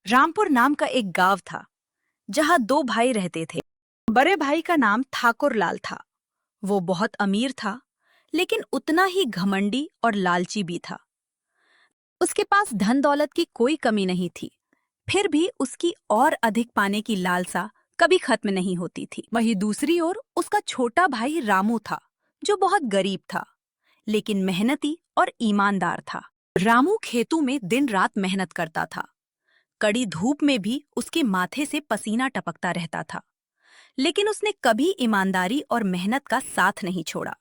रामपुर नाम का एक गांव था जहां दो भाई रहते थे। बड़े भाई का नाम ठाकुर लाल था। वो बहुत अमीर था, लेकिन उतना ही घमंडी और लालची भी था। उसके पास धन दौलत की कोई कमी नहीं थी, फिर भी उसकी और अधिक पाने की लालसा कभी खत्म नहीं होती थी। वहीं दूसरी ओर उसका छोटा भाई रामू था, जो बहुत गरीब था, लेकिन मेहनती और ईमानदार था। रामू खेतों में दिन रात मेहनत करता था। कड़ी धूप में भी उसके माथे से पसीना टपकता रहता था, लेकिन उसने कभी ईमानदारी और मेहनत का साथ नहीं छोड़ा।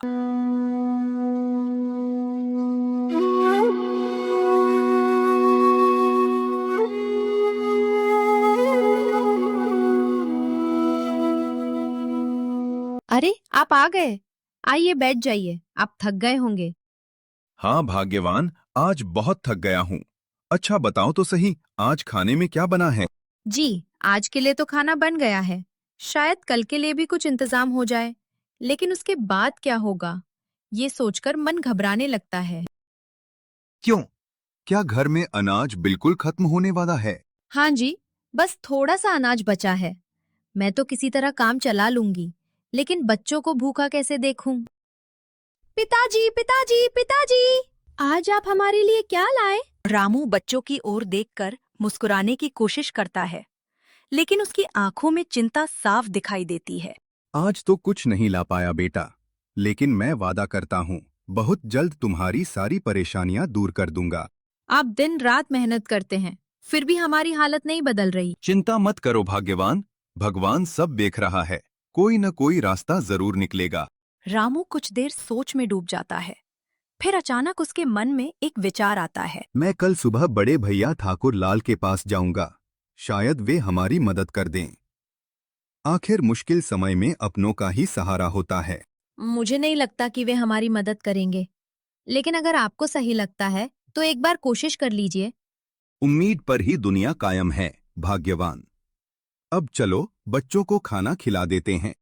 अरे, आप आ गए। आइए बैठ जाइए, आप थक गए होंगे। हाँ भाग्यवान, आज बहुत थक गया हूँ। अच्छा बताओ तो सही, आज खाने में क्या बना है? जी, आज के लिए तो खाना बन गया है। शायद कल के लिए भी कुछ इंतजाम हो जाए, लेकिन उसके बाद क्या होगा, ये सोचकर मन घबराने लगता है। क्यों? क्या घर में अनाज बिल्कुल खत्म होने वाला है? हाँ जी, बस थोड़ा सा अनाज बचा है। मैं तो किसी तरह काम चला लूंगी, लेकिन बच्चों को भूखा कैसे देखूं? पिताजी, पिताजी, पिताजी, आज आप हमारे लिए क्या लाए? रामू बच्चों की ओर देखकर मुस्कुराने की कोशिश करता है, लेकिन उसकी आंखों में चिंता साफ दिखाई देती है। आज तो कुछ नहीं ला पाया बेटा, लेकिन मैं वादा करता हूँ बहुत जल्द तुम्हारी सारी परेशानियाँ दूर कर दूंगा। आप दिन रात मेहनत करते हैं, फिर भी हमारी हालत नहीं बदल रही। चिंता मत करो भाग्यवान, भगवान सब देख रहा है, कोई न कोई रास्ता जरूर निकलेगा। रामू कुछ देर सोच में डूब जाता है। फिर अचानक उसके मन में एक विचार आता है। मैं कल सुबह बड़े भैया ठाकुर लाल के पास जाऊंगा, शायद वे हमारी मदद कर दें। आखिर मुश्किल समय में अपनों का ही सहारा होता है। मुझे नहीं लगता कि वे हमारी मदद करेंगे, लेकिन अगर आपको सही लगता है तो एक बार कोशिश कर लीजिए। उम्मीद पर ही दुनिया कायम है भाग्यवान। अब चलो बच्चों को खाना खिला देते हैं।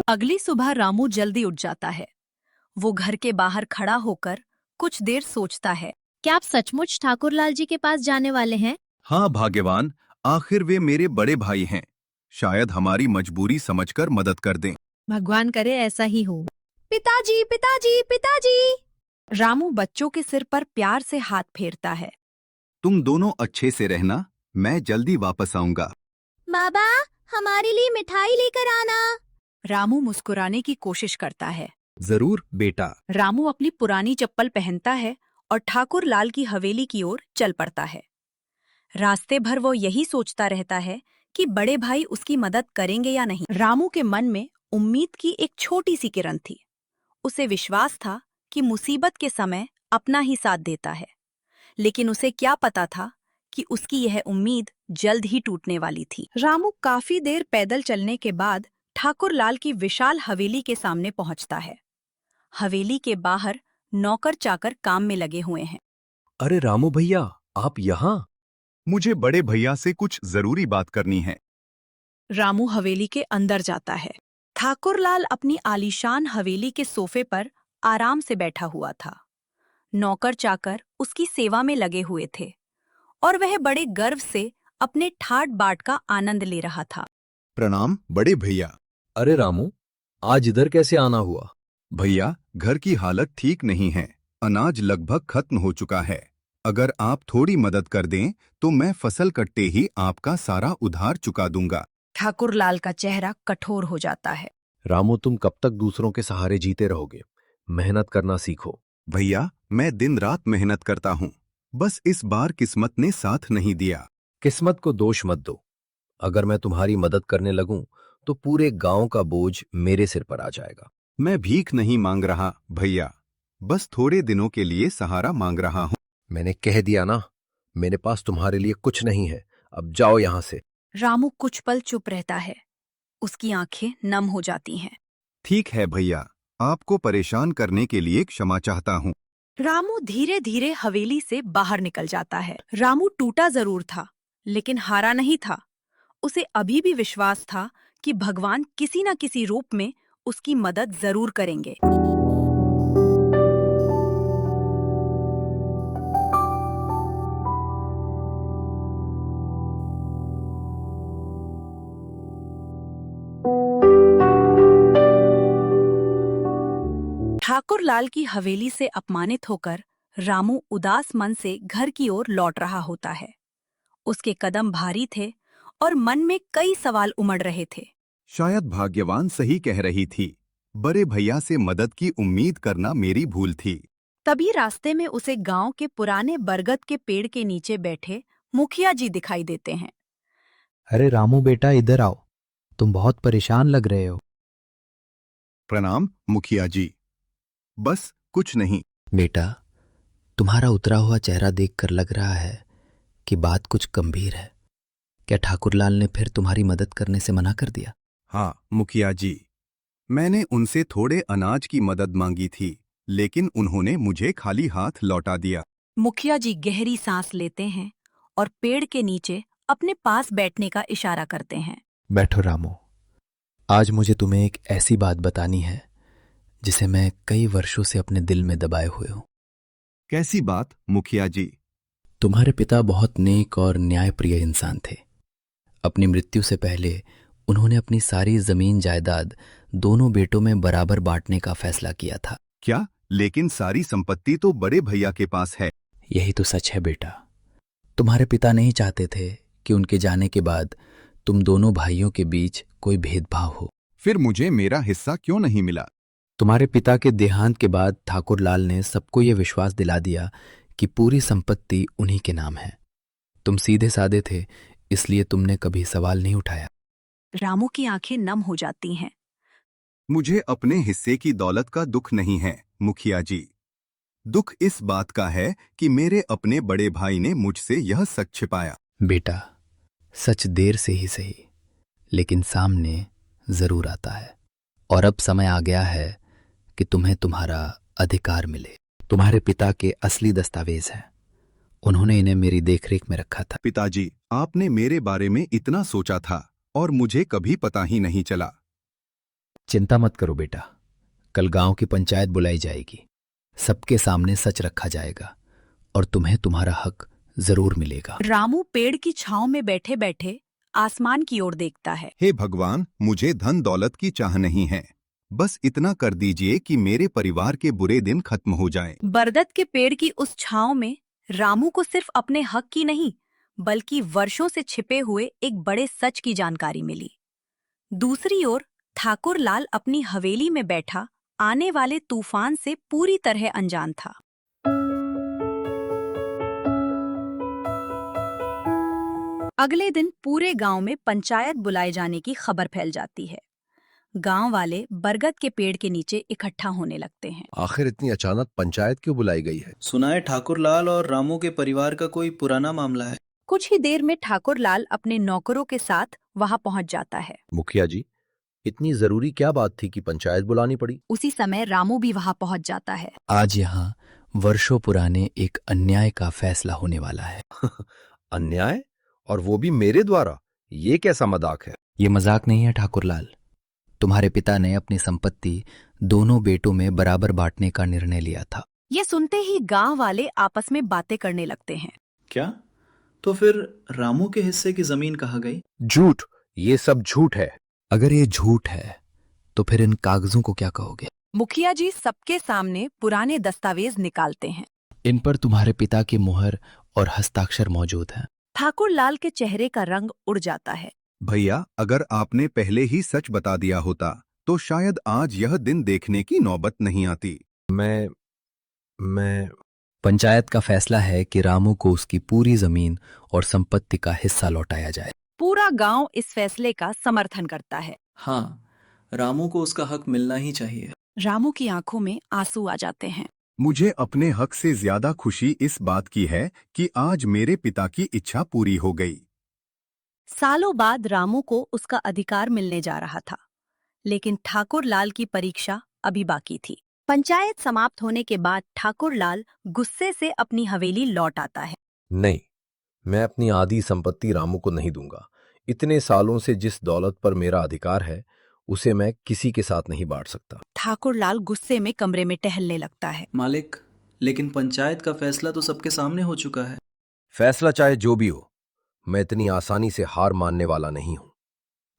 अगली सुबह रामू जल्दी उठ जाता है। वो घर के बाहर खड़ा होकर कुछ देर सोचता है। क्या आप सचमुच ठाकुर लाल जी के पास जाने वाले हैं? हाँ भाग्यवान, आखिर वे मेरे बड़े भाई हैं, शायद हमारी मजबूरी समझकर मदद कर दें। भगवान करे ऐसा ही हो। पिताजी, पिताजी, पिताजी। रामू बच्चों के सिर पर प्यार से हाथ फेरता है। तुम दोनों अच्छे से रहना, मैं जल्दी वापस आऊंगा। बाबा, हमारे लिए मिठाई लेकर आना। रामू मुस्कुराने की कोशिश करता है। जरूर बेटा। रामू अपनी पुरानी चप्पल पहनता है और ठाकुर लाल की हवेली की ओर चल पड़ता है। रास्ते भर वो यही सोचता रहता है कि बड़े भाई उसकी मदद करेंगे या नहीं। रामू के मन में उम्मीद की एक छोटी सी किरण थी। उसे विश्वास था कि मुसीबत के समय अपना ही साथ देता है, लेकिन उसे क्या पता था कि उसकी यह उम्मीद जल्द ही टूटने वाली थी। रामू काफी देर पैदल चलने के बाद ठाकुर लाल की विशाल हवेली के सामने पहुंचता है। हवेली के बाहर नौकर चाकर काम में लगे हुए हैं। अरे रामू भैया, आप यहाँ? मुझे बड़े भैया से कुछ जरूरी बात करनी है। रामू हवेली के अंदर जाता है। ठाकुर लाल अपनी आलीशान हवेली के सोफे पर आराम से बैठा हुआ था। नौकर चाकर उसकी सेवा में लगे हुए थे और वह बड़े गर्व से अपने ठाट बाट का आनंद ले रहा था। प्रणाम बड़े भैया। अरे रामू, आज इधर कैसे आना हुआ? भैया, घर की हालत ठीक नहीं है, अनाज लगभग खत्म हो चुका है। अगर आप थोड़ी मदद कर दें तो मैं फसल कटते ही आपका सारा उधार चुका दूंगा। ठाकुर लाल का चेहरा कठोर हो जाता है। रामू, तुम कब तक दूसरों के सहारे जीते रहोगे? मेहनत करना सीखो। भैया, मैं दिन रात मेहनत करता हूँ, बस इस बार किस्मत ने साथ नहीं दिया। किस्मत को दोष मत दो। अगर मैं तुम्हारी मदद करने लगूं तो पूरे गांव का बोझ मेरे सिर पर आ जाएगा। मैं भीख नहीं मांग रहा भैया, बस थोड़े दिनों के लिए सहारा मांग रहा हूँ। मैंने कह दिया ना, मेरे पास तुम्हारे लिए कुछ नहीं है। अब जाओ यहां से। रामू कुछ पल चुप रहता है। उसकी आंखें नम हो जाती हैं। ठीक है भैया, आपको परेशान करने के लिए क्षमा चाहता हूँ। रामू धीरे धीरे हवेली से बाहर निकल जाता है। रामू टूटा जरूर था, लेकिन हारा नहीं था। उसे अभी भी विश्वास था कि भगवान किसी न किसी रूप में उसकी मदद जरूर करेंगे। ठाकुर लाल की हवेली से अपमानित होकर रामू उदास मन से घर की ओर लौट रहा होता है। उसके कदम भारी थे और मन में कई सवाल उमड़ रहे थे। शायद भाग्यवान सही कह रही थी। बड़े भैया से मदद की उम्मीद करना मेरी भूल थी। तभी रास्ते में उसे गांव के पुराने बरगद के पेड़ के नीचे बैठे मुखिया जी दिखाई देते हैं। अरे रामू बेटा, इधर आओ। तुम बहुत परेशान लग रहे हो। प्रणाम मुखिया जी। बस कुछ नहीं। बेटा, तुम्हारा उतरा हुआ चेहरा देखकर लग रहा है कि बात कुछ गंभीर है। क्या ठाकुरलाल ने फिर तुम्हारी मदद करने से मना कर दिया? हाँ मुखिया जी, मैंने उनसे थोड़े अनाज की मदद मांगी थी, लेकिन उन्होंने मुझे खाली हाथ लौटा दिया। मुखिया जी गहरी सांस लेते हैं और पेड़ के नीचे अपने पास बैठने का इशारा करते हैं। बैठो रामू। आज मुझे तुम्हें एक ऐसी बात बतानी है जिसे मैं कई वर्षों से अपने दिल में दबाए हुए हूं। कैसी बात मुखिया जी? तुम्हारे पिता बहुत नेक और न्यायप्रिय इंसान थे। अपनी मृत्यु से पहले उन्होंने अपनी सारी जमीन जायदाद दोनों बेटों में बराबर बांटने का फैसला किया था। क्या? लेकिन सारी संपत्ति तो बड़े भैया के पास है। यही तो सच है बेटा। तुम्हारे पिता नहीं चाहते थे कि उनके जाने के बाद तुम दोनों भाइयों के बीच कोई भेदभाव हो। फिर मुझे मेरा हिस्सा क्यों नहीं मिला? तुम्हारे पिता के देहांत के बाद ठाकुरलाल ने सबको यह विश्वास दिला दिया कि पूरी संपत्ति उन्हीं के नाम है। तुम सीधे साधे थे, इसलिए तुमने कभी सवाल नहीं उठाया। रामू की आंखें नम हो जाती हैं। मुझे अपने हिस्से की दौलत का दुख नहीं है मुखिया जी। दुख इस बात का है कि मेरे अपने बड़े भाई ने मुझसे यह सच छिपाया। बेटा, सच देर से ही सही, लेकिन सामने जरूर आता है। और अब समय आ गया है कि तुम्हें तुम्हारा अधिकार मिले। तुम्हारे पिता के असली दस्तावेज हैं। उन्होंने इन्हें मेरी देखरेख में रखा था। पिताजी, आपने मेरे बारे में इतना सोचा था और मुझे कभी पता ही नहीं चला। चिंता मत करो बेटा, कल गांव की पंचायत बुलाई जाएगी। सबके सामने सच रखा जाएगा और तुम्हें तुम्हारा हक जरूर मिलेगा। रामू पेड़ की छांव में बैठे बैठे आसमान की ओर देखता है। हे भगवान, मुझे धन दौलत की चाह नहीं है। बस इतना कर दीजिए कि मेरे परिवार के बुरे दिन खत्म हो जाएं। बरगद के पेड़ की उस छांव में रामू को सिर्फ अपने हक की नहीं, बल्कि वर्षों से छिपे हुए एक बड़े सच की जानकारी मिली। दूसरी ओर ठाकुर लाल अपनी हवेली में बैठा आने वाले तूफान से पूरी तरह अनजान था। अगले दिन पूरे गांव में पंचायत बुलाए जाने की खबर फैल जाती है। गांव वाले बरगद के पेड़ के नीचे इकट्ठा होने लगते हैं। आखिर इतनी अचानक पंचायत क्यों बुलाई गई है? सुना है ठाकुरलाल और रामू के परिवार का कोई पुराना मामला है। कुछ ही देर में ठाकुर लाल अपने नौकरों के साथ वहां पहुंच जाता है। मुखिया जी, इतनी जरूरी क्या बात थी कि पंचायत बुलानी पड़ी? उसी समय रामू भी वहां पहुंच जाता है। आज यहाँ वर्षों पुराने एक अन्याय का फैसला होने वाला है। अन्याय? और वो भी मेरे द्वारा? ये कैसा मजाक है? ये मजाक नहीं है ठाकुरलाल। तुम्हारे पिता ने अपनी संपत्ति दोनों बेटों में बराबर बांटने का निर्णय लिया था। ये सुनते ही गांव वाले आपस में बातें करने लगते हैं। क्या? तो फिर रामू के हिस्से की जमीन कहाँ गई? झूठ! ये सब झूठ है। अगर ये झूठ है तो फिर इन कागजों को क्या कहोगे? मुखिया जी सबके सामने पुराने दस्तावेज निकालते हैं। इन पर तुम्हारे पिता की मुहर और हस्ताक्षर मौजूद हैं। ठाकुर लाल के चेहरे का रंग उड़ जाता है। भैया, अगर आपने पहले ही सच बता दिया होता तो शायद आज यह दिन देखने की नौबत नहीं आती। मैं पंचायत का फैसला है कि रामू को उसकी पूरी जमीन और संपत्ति का हिस्सा लौटाया जाए। पूरा गांव इस फैसले का समर्थन करता है। हाँ, रामू को उसका हक मिलना ही चाहिए। रामू की आंखों में आंसू आ जाते हैं। मुझे अपने हक से ज्यादा खुशी इस बात की है कि आज मेरे पिता की इच्छा पूरी हो गई। सालों बाद रामू को उसका अधिकार मिलने जा रहा था, लेकिन ठाकुर लाल की परीक्षा अभी बाकी थी। पंचायत समाप्त होने के बाद ठाकुर लाल गुस्से से अपनी हवेली लौट आता है। नहीं, मैं अपनी आधी संपत्ति रामू को नहीं दूंगा। इतने सालों से जिस दौलत पर मेरा अधिकार है उसे मैं किसी के साथ नहीं बांट सकता। ठाकुरलाल गुस्से में कमरे में टहलने लगता है। मालिक, लेकिन पंचायत का फैसला तो सबके सामने हो चुका है। फैसला चाहे जो भी हो, मैं इतनी आसानी से हार मानने वाला नहीं हूं।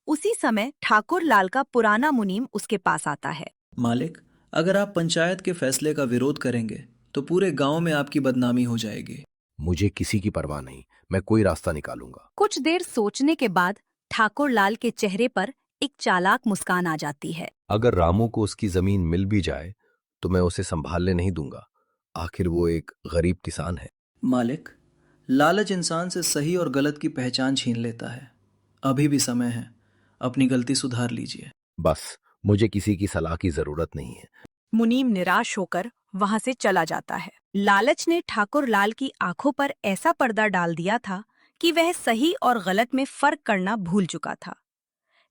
उसी समय ठाकुरलाल का पुराना मुनीम उसके पास आता है। मालिक, अगर आप पंचायत के फैसले का विरोध करेंगे तो पूरे गांव में आपकी बदनामी हो जाएगी। मुझे किसी की परवाह नहीं, मैं कोई रास्ता निकालूंगा। कुछ देर सोचने के बाद ठाकुरलाल के चेहरे पर एक चालाक मुस्कान आ जाती है। अगर रामू को उसकी जमीन मिल भी जाए तो मैं उसे संभालने नहीं दूंगा। आखिर वो एक गरीब किसान है। मालिक, लालच इंसान से सही और गलत की पहचान छीन लेता है। अभी भी समय है, अपनी गलती सुधार लीजिए। बस मुझे किसी की सलाह की जरूरत नहीं है। मुनीम निराश होकर वहां से चला जाता है। लालच ने ठाकुरलाल की आंखों पर ऐसा पर्दा डाल दिया था कि वह सही और गलत में फर्क करना भूल चुका था।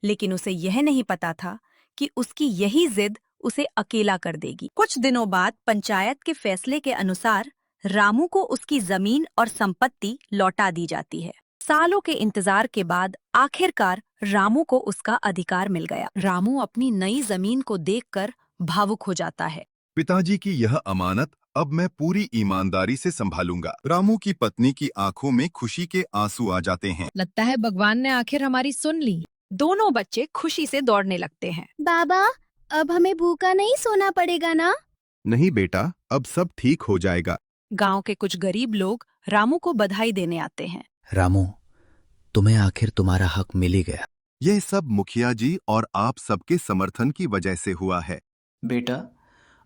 लेकिन उसे यह नहीं पता था कि उसकी यही जिद उसे अकेला कर देगी। कुछ दिनों बाद पंचायत के फैसले के अनुसार रामू को उसकी जमीन और संपत्ति लौटा दी जाती है। सालों के इंतजार के बाद आखिरकार रामू को उसका अधिकार मिल गया। रामू अपनी नई जमीन को देखकर भावुक हो जाता है। पिताजी की यह अमानत अब मैं पूरी ईमानदारी से संभालूंगा। रामू की पत्नी की आंखों में खुशी के आंसू आ जाते हैं। लगता है भगवान ने आखिर हमारी सुन ली। दोनों बच्चे खुशी से दौड़ने लगते हैं। बाबा, अब हमें भूखा नहीं सोना पड़ेगा ना? नहीं बेटा, अब सब ठीक हो जाएगा। गांव के कुछ गरीब लोग रामू को बधाई देने आते हैं। रामू, तुम्हें आखिर तुम्हारा हक मिल ही गया। यह सब मुखिया जी और आप सबके समर्थन की वजह से हुआ है। बेटा,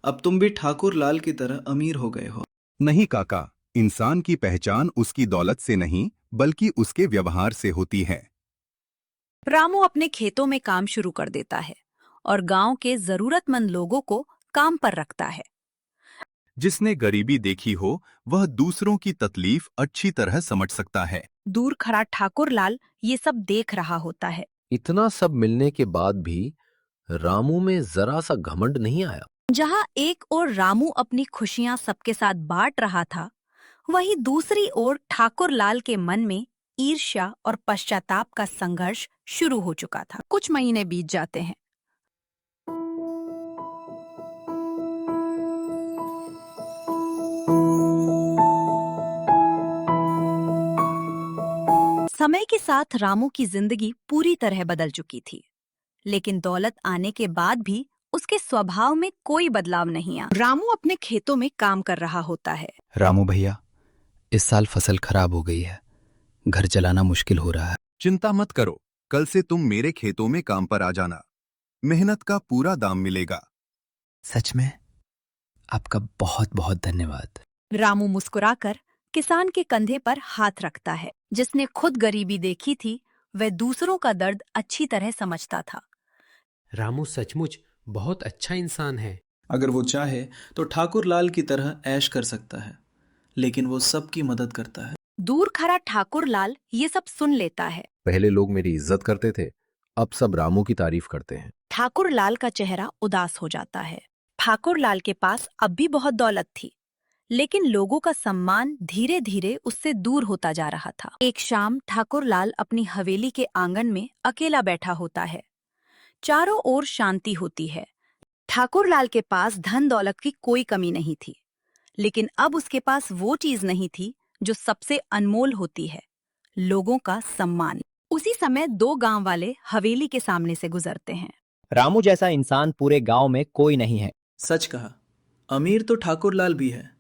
अब तुम भी ठाकुर लाल की तरह अमीर हो गए हो। नहीं काका, इंसान की पहचान उसकी दौलत से नहीं बल्कि उसके व्यवहार से होती है। रामू अपने खेतों में काम शुरू कर देता है और गांव के जरूरतमंद लोगों को काम पर रखता है। जिसने गरीबी देखी हो वह दूसरों की तकलीफ अच्छी तरह समझ सकता है। दूर खड़ा ठाकुरलाल ये सब देख रहा होता है। इतना सब मिलने के बाद भी रामू में जरा सा घमंड नहीं आया। जहां एक ओर रामू अपनी खुशियां सबके साथ बांट रहा था, वहीं दूसरी ओर ठाकुरलाल के मन में ईर्ष्या और पश्चाताप का संघर्ष शुरू हो चुका था। कुछ महीने बीत जाते हैं। समय के साथ रामू की जिंदगी पूरी तरह बदल चुकी थी, लेकिन दौलत आने के बाद भी उसके स्वभाव में कोई बदलाव नहीं आया। रामू अपने खेतों में काम कर रहा होता है। रामू भैया, इस साल फसल खराब हो गई है, घर चलाना मुश्किल हो रहा है। चिंता मत करो, कल से तुम मेरे खेतों में काम पर आ जाना। मेहनत का पूरा दाम मिलेगा। सच में? आपका बहुत बहुत धन्यवाद। रामू मुस्कुराकर किसान के कंधे पर हाथ रखता है। जिसने खुद गरीबी देखी थी, वह दूसरों का दर्द अच्छी तरह समझता था। रामू सचमुच बहुत अच्छा इंसान है। अगर वो चाहे तो ठाकुर लाल की तरह ऐश कर सकता है, लेकिन वो सबकी मदद करता है। दूर खड़ा ठाकुरलाल ये सब सुन लेता है। पहले लोग मेरी इज्जत करते थे, अब सब रामू की तारीफ करते हैं। ठाकुरलाल का चेहरा उदास हो जाता है। ठाकुरलाल के पास अब भी बहुत दौलत थी, लेकिन लोगों का सम्मान धीरे धीरे उससे दूर होता जा रहा था। एक शाम ठाकुरलाल अपनी हवेली के आंगन में अकेला बैठा होता है। चारों ओर शांति होती है। ठाकुरलाल के पास धन दौलत की कोई कमी नहीं थी, लेकिन अब उसके पास वो चीज नहीं थी जो सबसे अनमोल होती है, लोगों का सम्मान। उसी समय दो गांव वाले हवेली के सामने से गुजरते हैं। रामू जैसा इंसान पूरे गांव में कोई नहीं है। सच कहा, अमीर तो ठाकुर लाल भी है,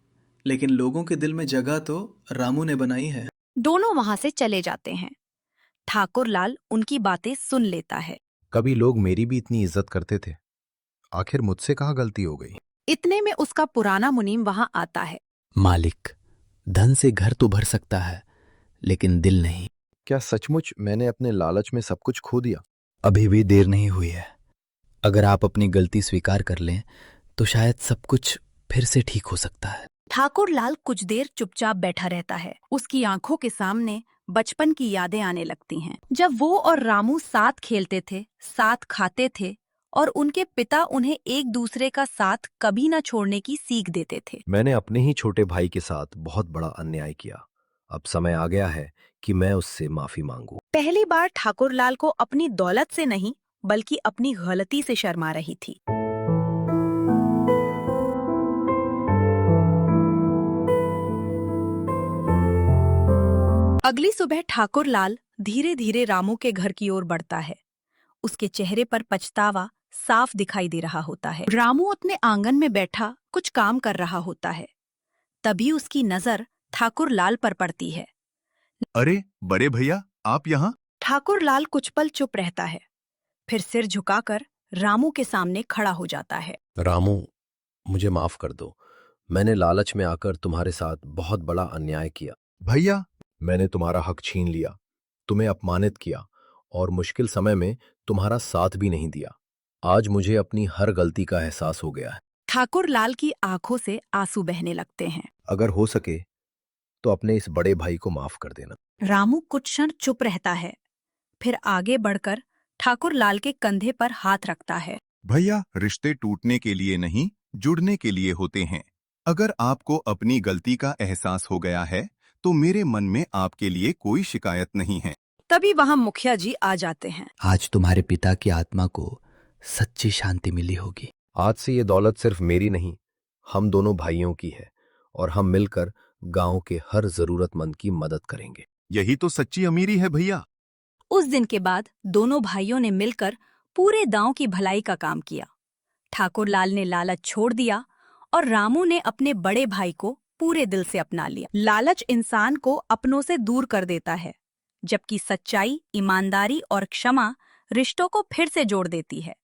लेकिन लोगों के दिल में जगह तो रामू ने बनाई है। दोनों वहां से चले जाते हैं। ठाकुरलाल उनकी बातें सुन लेता है। कभी लोग मेरी भी इतनी इज्जत करते थे, आखिर मुझसे कहाँ गलती हो गई? इतने में उसका पुराना मुनीम वहां आता है। मालिक, धन से घर तो भर सकता है, लेकिन दिल नहीं। क्या सचमुच मैंने अपने लालच में सब कुछ खो दिया? अभी भी देर नहीं हुई है। अगर आप अपनी गलती स्वीकार कर लें तो शायद सब कुछ फिर से ठीक हो सकता है। ठाकुरलाल कुछ देर चुपचाप बैठा रहता है। उसकी आंखों के सामने बचपन की यादें आने लगती हैं, जब वो और रामू साथ खेलते थे, साथ खाते थे और उनके पिता उन्हें एक दूसरे का साथ कभी न छोड़ने की सीख देते थे। मैंने अपने ही छोटे भाई के साथ बहुत बड़ा अन्याय किया। अब समय आ गया है कि मैं उससे माफी मांगू। पहली बार ठाकुरलाल को अपनी दौलत से नहीं, बल्कि अपनी गलती से शर्मा रही थी। अगली सुबह ठाकुर लाल धीरे धीरे रामू के घर की ओर बढ़ता है। उसके चेहरे पर पछतावा साफ दिखाई दे रहा होता है। रामू अपने आंगन में बैठा कुछ काम कर रहा होता है। तभी उसकी नजर ठाकुर लाल पर पड़ती है। अरे बड़े भैया, आप यहाँ? ठाकुर लाल कुछ पल चुप रहता है, फिर सिर झुकाकर रामू के सामने खड़ा हो जाता है। रामू, मुझे माफ कर दो। मैंने लालच में आकर तुम्हारे साथ बहुत बड़ा अन्याय किया। भैया, मैंने तुम्हारा हक छीन लिया, तुम्हें अपमानित किया और मुश्किल समय में तुम्हारा साथ भी नहीं दिया। आज मुझे अपनी हर गलती का एहसास हो गया है। ठाकुर लाल की आंखों से आंसू बहने लगते हैं। अगर हो सके तो अपने इस बड़े भाई को माफ कर देना। रामू कुछ क्षण चुप रहता है, फिर आगे बढ़कर ठाकुर लाल के कंधे पर हाथ रखता है। भैया, रिश्ते टूटने के लिए नहीं, जुड़ने के लिए होते हैं। अगर आपको अपनी गलती का एहसास हो गया है तो मेरे मन में आपके लिए कोई शिकायत नहीं है। तभी वहां मुखिया जी आ जाते हैं। आज तुम्हारे पिता की आत्मा को सच्ची शांति मिली होगी। आज से ये दौलत सिर्फ मेरी नहीं, हम दोनों भाइयों की है और हम मिलकर गांव के हर जरूरतमंद की मदद करेंगे। यही तो सच्ची अमीरी है भैया। उस दिन के बाद दोनों भाइयों ने मिलकर पूरे गांव की भलाई का काम किया। ठाकुर लाल ने लालच छोड़ दिया और रामू ने अपने बड़े भाई को पूरे दिल से अपना लिया। लालच इंसान को अपनों से दूर कर देता है, जबकि सच्चाई, ईमानदारी और क्षमा रिश्तों को फिर से जोड़ देती है।